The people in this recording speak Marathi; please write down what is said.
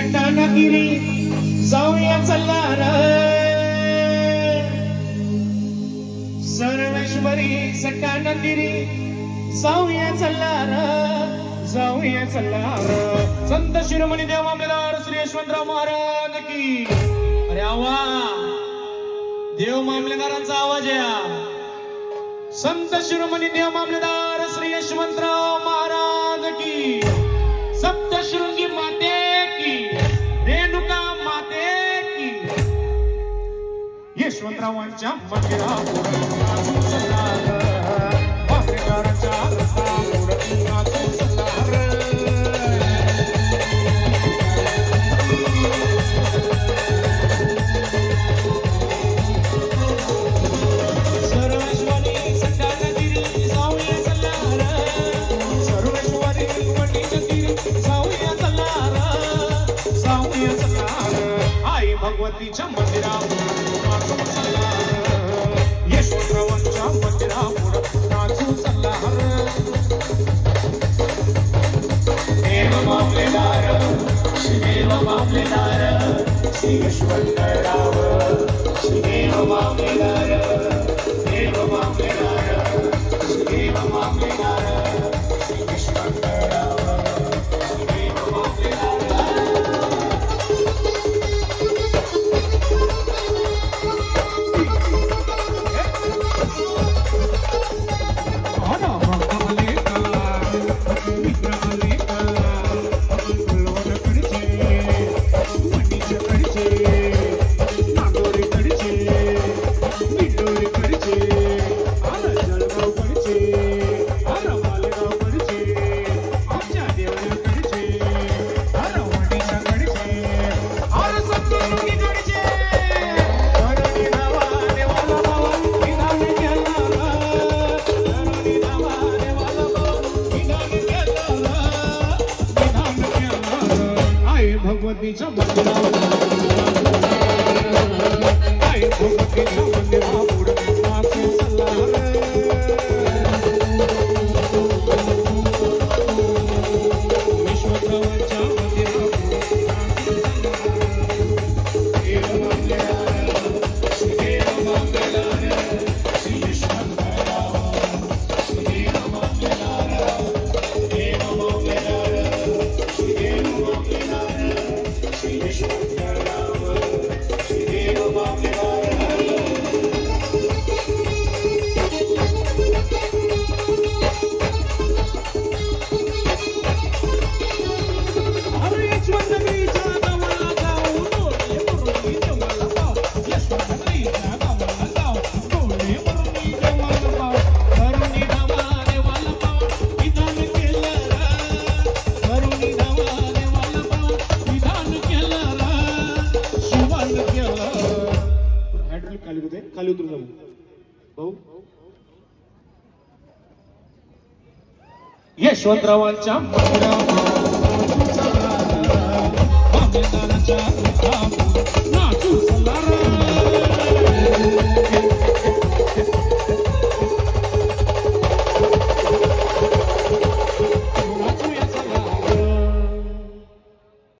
सटाणागिरी जाऊया चला र सर्वेश्वरी सटाणागिरी जाऊया चला र जाऊया चला र संत शिरोमणी देव मामलेदार श्री यशवंतराव महाराज की अरे आवा देव मामलेदारांचा आवाज या संत शिरोमणी देव मामलेदार श्री यशवंतराव महाराज की सप्तशृंगी माते की रेणुका माते की यशवंतरावांच्या मंदिरापुढे मामलेदारांच्या रस्त्यापुढे नाचू सल्लार भगवतीच्या मंदिरापुढे नाचू सल्लार यशवंतरावांच्या मंदिरापुढे नाचू सल्लार देव मामलेदार श्री देव मामलेदार श्री यशवंतराव श्री देव मामलेदार देव मामलेदार श्री देव मामलेदार श्री यशवंतराव श्री देव मामलेदार भगवतीच्या मंदिरापुढे नाचू सल्लार यशवंतरावांच्या मंदिरापुढे नाचू सल्लार श्री यशवंतराव श्री देव मामलेदार देव मामलेदार श्री देव मामलेदार श्री यशवंतराव श्री देव मामलेदार खाली उतरू जाऊ भाऊ यशवंतरावांच्या मंदिरापुढे